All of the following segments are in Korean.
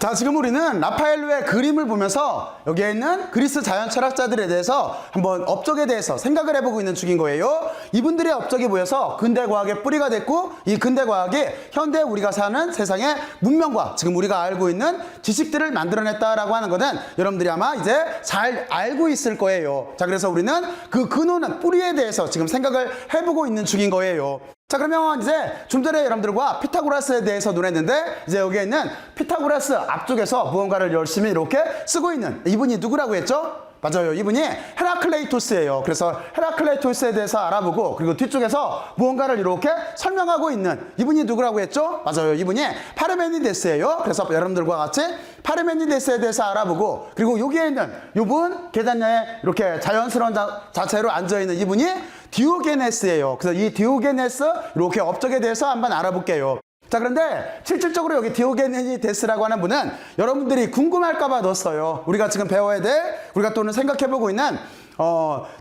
자, 지금 우리는 라파엘로의 그림을 보면서 여기에 있는 그리스 자연 철학자들에 대해서 한번 업적에 대해서 생각을 해보고 있는 중인 거예요. 이분들의 업적이 모여서 근대 과학의 뿌리가 됐고, 이 근대 과학이 현대 우리가 사는 세상의 문명과 지금 우리가 알고 있는 지식들을 만들어냈다라고 하는 것은 여러분들이 아마 이제 잘 알고 있을 거예요. 자, 그래서 우리는 그 근원은 뿌리에 대해서 지금 생각을 해보고 있는 중인 거예요. 자, 그러면 이제 좀 전에 여러분들과 피타고라스에 대해서 논했는데, 이제 여기에 있는 피타고라스 앞쪽에서 무언가를 열심히 이렇게 쓰고 있는 이분이 누구라고 했죠? 맞아요. 이분이 헤라클레이토스예요. 그래서 헤라클레이토스에 대해서 알아보고, 그리고 뒤쪽에서 무언가를 이렇게 설명하고 있는 이분이 누구라고 했죠? 맞아요. 이분이 파르메니데스예요. 그래서 여러분들과 같이 파르메니데스에 대해서 알아보고, 그리고 여기에 있는 이분 계단에 이렇게 자연스러운 자체로 앉아있는 이분이 디오게네스예요. 그래서 이 디오게네스 이렇게 업적에 대해서 한번 알아볼게요. 자, 그런데 실질적으로 여기 디오게네스라고 하는 분은 여러분들이 궁금할까봐 넣었어요. 우리가 지금 배워야 될, 우리가 또는 생각해보고 있는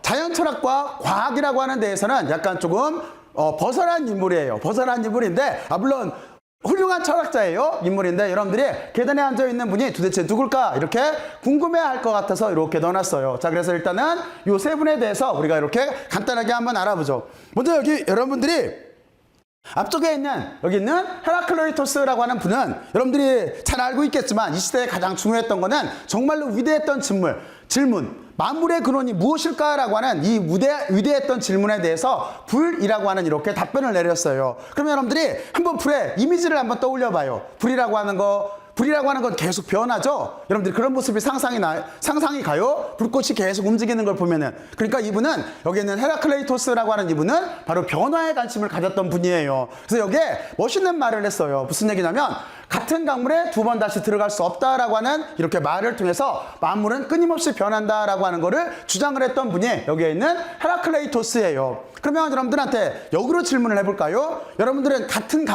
자연 철학과 과학이라고 하는 데에서는 약간 조금 벗어난 인물이에요. 벗어난 인물인데, 물론 훌륭한 철학자예요. 인물인데, 여러분들이 계단에 앉아있는 분이 도대체 누굴까 이렇게 궁금해할 것 같아서 이렇게 넣어놨어요. 자, 그래서 일단은 요 세 분에 대해서 우리가 이렇게 간단하게 한번 알아보죠. 먼저 여기 여러분들이 앞쪽에 있는 여기 있는 헤라클레이토스라고 하는 분은 여러분들이 잘 알고 있겠지만, 이 시대에 가장 중요했던 거는 정말로 위대했던 질문, 만물의 근원이 무엇일까라고 하는 이 위대했던 질문에 대해서 불이라고 하는 이렇게 답변을 내렸어요. 그러면 여러분들이 한번 불의 이미지를 한번 떠올려 봐요. 불이라고 하는 건 계속 변하죠? 여러분들 그런 모습이 상상이 가요? 불꽃이 계속 움직이는 걸 보면은. 그러니까 이분은, 여기 있는 헤라클레이토스라고 하는 이분은 바로 변화에 관심을 가졌던 분이에요. 그래서 여기에 멋있는 말을 했어요. 무슨 얘기냐면, 같은 강물에 두 번 다시 들어갈 수 없다라고 하는 이렇게 말을 통해서 만물은 끊임없이 변한다라고 하는 거를 주장을 했던 분이 여기에 있는 헤라클레이토스예요. 그러면 여러분들한테 역으로 질문을 해볼까요? 여러분들은 같은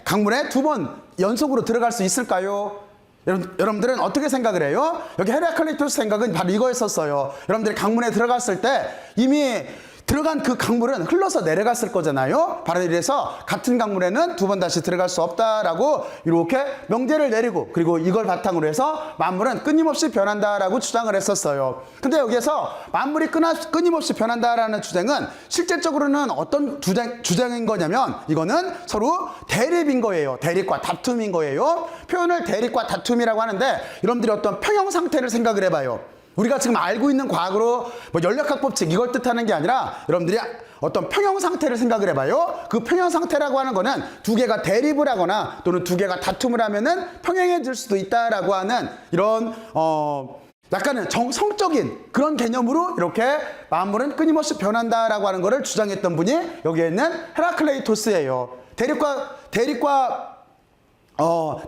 강물에 두 번 연속으로 들어갈 수 있을까요? 여러분들은 어떻게 생각을 해요? 여기 헤라클레이토스 생각은 바로 이거였었어요. 여러분들이 강물에 들어갔을 때 이미 들어간 그 강물은 흘러서 내려갔을 거잖아요. 바로 이래서 같은 강물에는 두 번 다시 들어갈 수 없다라고 이렇게 명제를 내리고, 그리고 이걸 바탕으로 해서 만물은 끊임없이 변한다라고 주장을 했었어요. 근데 여기에서 만물이 끊임없이 변한다라는 주장은 실질적으로는 어떤 주장인 거냐면, 이거는 서로 대립인 거예요. 대립과 다툼인 거예요. 표현을 대립과 다툼이라고 하는데, 여러분들이 어떤 평형 상태를 생각을 해봐요. 우리가 지금 알고 있는 과학으로 연력학 법칙 이걸 뜻하는 게 아니라, 여러분들이 어떤 평형 상태를 생각을 해봐요. 그 평형 상태라고 하는 거는 두 개가 대립을 하거나 또는 두 개가 다툼을 하면은 평행해질 수도 있다라고 하는 이런 약간은 성적인 그런 개념으로 이렇게 만물은 끊임없이 변한다라고 하는 거를 주장했던 분이 여기에 있는 헤라클레이토스예요. 대립과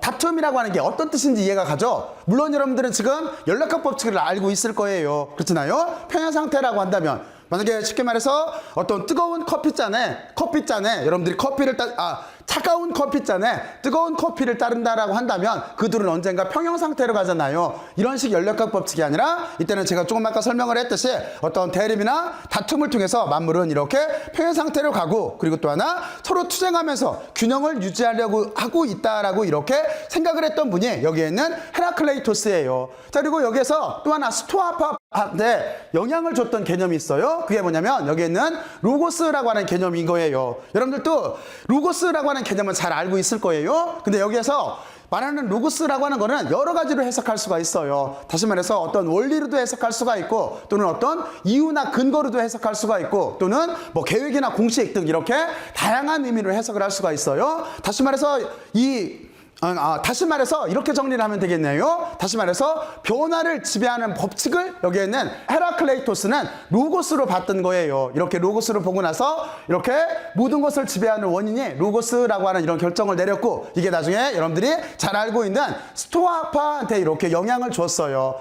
다툼이라고 하는 게 어떤 뜻인지 이해가 가죠? 물론 여러분들은 지금 연락학 법칙을 알고 있을 거예요. 그렇잖아요? 평형 상태라고 한다면, 만약에 쉽게 말해서 어떤 뜨거운 커피잔에 여러분들이 차가운 커피잔에 뜨거운 커피를 따른다라고 한다면 그들은 언젠가 평형 상태로 가잖아요. 이런 식 연력학 법칙이 아니라, 이때는 제가 조금 아까 설명을 했듯이 어떤 대립이나 다툼을 통해서 만물은 이렇게 평형 상태로 가고, 그리고 또 하나 서로 투쟁하면서 균형을 유지하려고 하고 있다라고 이렇게 생각을 했던 분이 여기에 있는 헤라클레이토스예요. 자, 그리고 여기에서 또 하나 스토아파한테 영향을 줬던 개념이 있어요. 그게 뭐냐면, 여기에 있는 로고스라고 하는 개념인 거예요. 여러분들도 로고스라고 하는 개념은 잘 알고 있을 거예요. 근데 여기에서 말하는 로고스라고 하는 거는 여러 가지로 해석할 수가 있어요. 다시 말해서 어떤 원리로도 해석할 수가 있고, 또는 어떤 이유나 근거로도 해석할 수가 있고, 또는 계획이나 공식 등 이렇게 다양한 의미로 해석을 할 수가 있어요. 다시 말해서 이렇게 정리를 하면 되겠네요. 다시 말해서 변화를 지배하는 법칙을 여기에 있는 헤라클레이토스는 로고스로 봤던 거예요. 이렇게 로고스를 보고 나서 이렇게 모든 것을 지배하는 원인이 로고스라고 하는 이런 결정을 내렸고, 이게 나중에 여러분들이 잘 알고 있는 스토아파한테 이렇게 영향을 줬어요.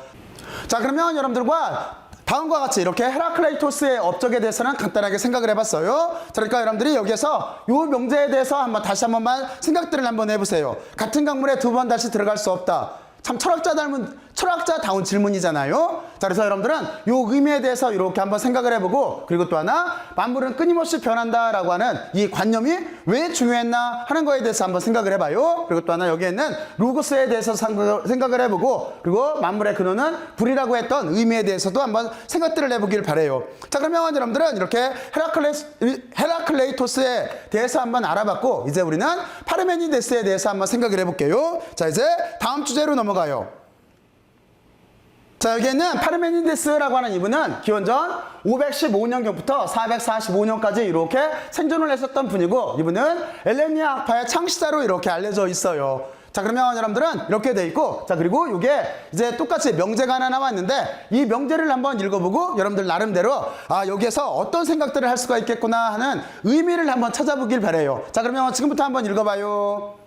자, 그러면 여러분들과 다음과 같이 이렇게 헤라클레이토스의 업적에 대해서는 간단하게 생각을 해봤어요. 자, 그러니까 여러분들이 여기에서 이 명제에 대해서 다시 한 번만 생각들을 한번 해보세요. 같은 강물에 두 번 다시 들어갈 수 없다. 참 철학자다운 질문이잖아요. 자, 그래서 여러분들은 요 의미에 대해서 이렇게 한번 생각을 해보고, 그리고 또 하나, 만물은 끊임없이 변한다라고 하는 이 관념이 왜 중요했나 하는 거에 대해서 한번 생각을 해봐요. 그리고 또 하나, 여기에 있는 로고스에 대해서 생각을 해보고, 그리고 만물의 근원은 불이라고 했던 의미에 대해서도 한번 생각들을 해보길 바래요. 자, 그러면 여러분들은 이렇게 헤라클레이토스에 대해서 한번 알아봤고, 이제 우리는 파르메니데스에 대해서 한번 생각을 해볼게요. 자, 이제 다음 주제로 넘어가요. 자, 여기에는 파르메니데스라고 하는 이분은 기원전 515년경부터 445년까지 이렇게 생존을 했었던 분이고, 이분은 엘레니아 학파의 창시자로 이렇게 알려져 있어요. 자, 그러면 여러분들은 이렇게 돼 있고, 자, 그리고 이게 이제 똑같이 명제가 하나 남았는데, 이 명제를 한번 읽어보고 여러분들 나름대로 여기에서 어떤 생각들을 할 수가 있겠구나 하는 의미를 한번 찾아보길 바래요. 자, 그러면 지금부터 한번 읽어봐요.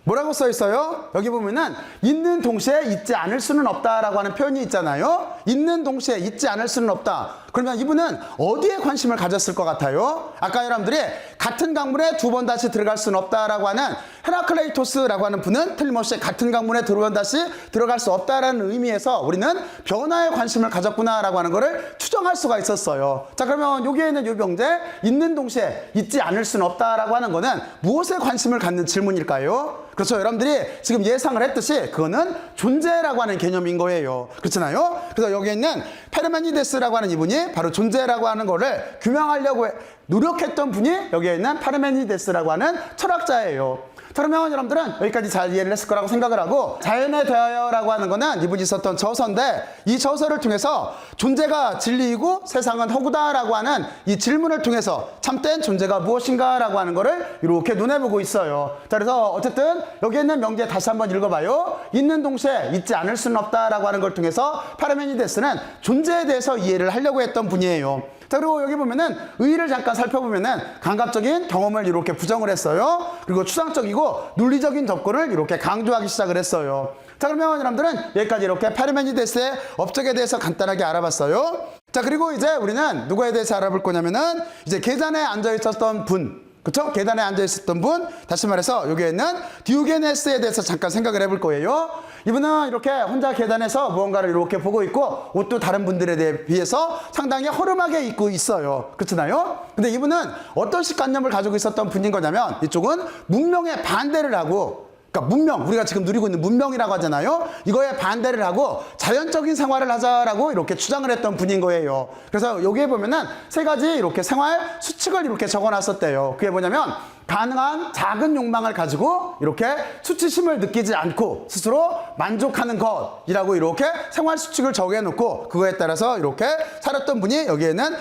뭐라고 써 있어요? 여기 보면은 있는 동시에 있지 않을 수는 없다라고 하는 표현이 있잖아요. 있는 동시에 있지 않을 수는 없다. 그러면 이분은 어디에 관심을 가졌을 것 같아요? 아까 여러분들이 같은 강물에 두 번 다시 들어갈 수는 없다라고 하는 헤라클레이토스라고 하는 분은 틀림없이 같은 강물에 두 번 다시 들어갈 수 없다라는 의미에서 우리는 변화에 관심을 가졌구나라고 하는 것을 추정할 수가 있었어요. 자, 그러면 여기에 있는 요 명제, 있는 동시에 있지 않을 수는 없다라고 하는 거는 무엇에 관심을 갖는 질문일까요? 그렇죠. 여러분들이 지금 예상을 했듯이 그거는 존재라고 하는 개념인 거예요. 그렇잖아요. 그래서 여기에 있는 파르메니데스라고 하는 이분이 바로 존재라고 하는 거를 규명하려고 노력했던 분이 여기에 있는 파르메니데스라고 하는 철학자예요. 그러면 여러분들은 여기까지 잘 이해를 했을 거라고 생각을 하고, 자연에 대하여라고 하는 거는 이분이 썼던 저서인데, 이 저서를 통해서 존재가 진리이고 세상은 허구다라고 하는 이 질문을 통해서 참된 존재가 무엇인가라고 하는 거를 이렇게 눈에보고 있어요. 자, 그래서 어쨌든 여기 있는 명제 다시 한번 읽어봐요. 있는 동시에 있지 않을 수는 없다라고 하는 걸 통해서 파르메니데스는 존재에 대해서 이해를 하려고 했던 분이에요. 자, 그리고 여기 보면은 의의를 잠깐 살펴보면은 감각적인 경험을 이렇게 부정을 했어요. 그리고 추상적이고 논리적인 접근을 이렇게 강조하기 시작을 했어요. 자, 그러면 여러분들은 여기까지 이렇게 파르메니데스의 업적에 대해서 간단하게 알아봤어요. 자, 그리고 이제 우리는 누구에 대해서 알아볼 거냐면은 이제 계단에 앉아 있었던 분, 그쵸? 계단에 앉아 있었던 분, 다시 말해서 여기에 있는 디오게네스에 대해서 잠깐 생각을 해볼 거예요. 이분은 이렇게 혼자 계단에서 무언가를 이렇게 보고 있고, 옷도 다른 분들에 비해서 상당히 허름하게 입고 있어요. 그렇잖아요? 근데 이분은 어떤 식관념을 가지고 있었던 분인 거냐면, 이쪽은 문명에 반대를 하고, 그러니까 문명, 우리가 지금 누리고 있는 문명이라고 하잖아요. 이거에 반대를 하고 자연적인 생활을 하자라고 이렇게 주장을 했던 분인 거예요. 그래서 여기에 보면은 세 가지 이렇게 생활 수칙을 이렇게 적어놨었대요. 그게 뭐냐면, 가능한 작은 욕망을 가지고 이렇게 수치심을 느끼지 않고 스스로 만족하는 것이라고 이렇게 생활 수칙을 정해놓고, 그거에 따라서 이렇게 살았던 분이 여기에는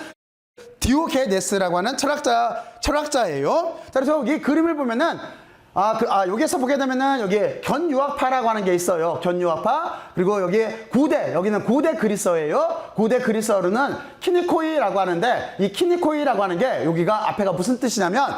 디오게네스라고 하는 철학자예요. 자, 그래서 여기 그림을 보면은 여기에서 보게 되면은 여기 견유학파라고 하는 게 있어요. 견유학파. 그리고 여기 여기는 고대 그리스어예요. 고대 그리스어로는 키니코이라고 하는데, 이 키니코이라고 하는 게 여기가 앞에가 무슨 뜻이냐면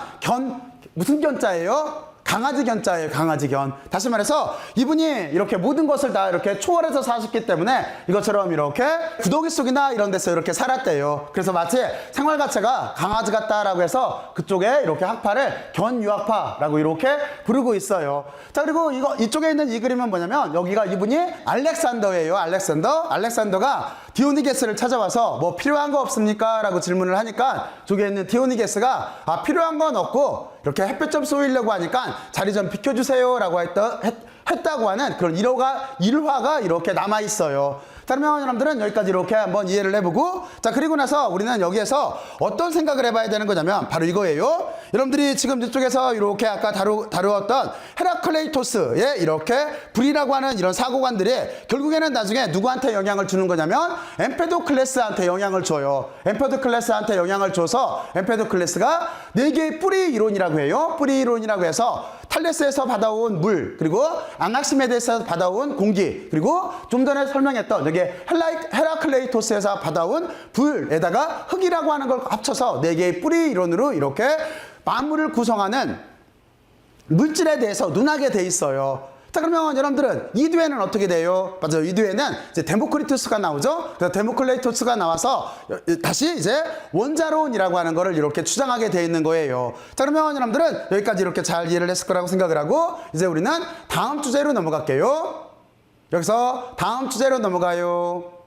무슨 견자예요? 강아지 견자예요. 강아지 견. 다시 말해서 이분이 이렇게 모든 것을 다 이렇게 초월해서 사셨기 때문에 이것처럼 이렇게 구더기 속이나 이런 데서 이렇게 살았대요. 그래서 마치 생활 자체가 강아지 같다라고 해서 그쪽에 이렇게 학파를 견유학파라고 이렇게 부르고 있어요. 자, 그리고 이쪽에 있는 이 그림은 뭐냐면, 여기가 이분이 알렉산더예요. 알렉산더가 디오니게스를 찾아와서 뭐 필요한 거 없습니까? 라고 질문을 하니까, 저기에 있는 디오니게스가 필요한 건 없고 이렇게 햇볕 좀 쏘이려고 하니까 자리 좀 비켜주세요 라고 했다고 하는 그런 일화가 이렇게 남아있어요. 자, 그러면 여러분들은 여기까지 이렇게 한번 이해를 해보고, 자, 그리고 나서 우리는 여기에서 어떤 생각을 해봐야 되는 거냐면 바로 이거예요. 여러분들이 지금 이쪽에서 이렇게 아까 다루었던 헤라클레이토스의 이렇게 불이라고 하는 이런 사고관들이 결국에는 나중에 누구한테 영향을 주는 거냐면 엠페도클레스한테 영향을 줘요. 엠페도클레스한테 영향을 줘서 엠페도클레스가 4개의 뿌리 이론이라고 해요. 뿌리 이론이라고 해서 탈레스에서 받아온 물, 그리고 아낙시메데스에서 받아온 공기, 그리고 좀 전에 설명했던 여기 헤라클레이토스에서 받아온 불에다가 흙이라고 하는 걸 합쳐서 4개의 뿌리 이론으로 이렇게 만물을 구성하는 물질에 대해서 논하게 돼 있어요. 자, 그러면 여러분들은 이 뒤에는 어떻게 돼요? 맞아요. 이 뒤에는 이제 데모크리투스가 나오죠. 그래서 데모클레이토스가 나와서 다시 이제 원자론이라고 하는 거를 이렇게 주장하게 돼 있는 거예요. 자, 그러면 여러분들은 여기까지 이렇게 잘 이해를 했을 거라고 생각을 하고, 이제 우리는 다음 주제로 넘어갈게요. 여기서 다음 주제로 넘어가요.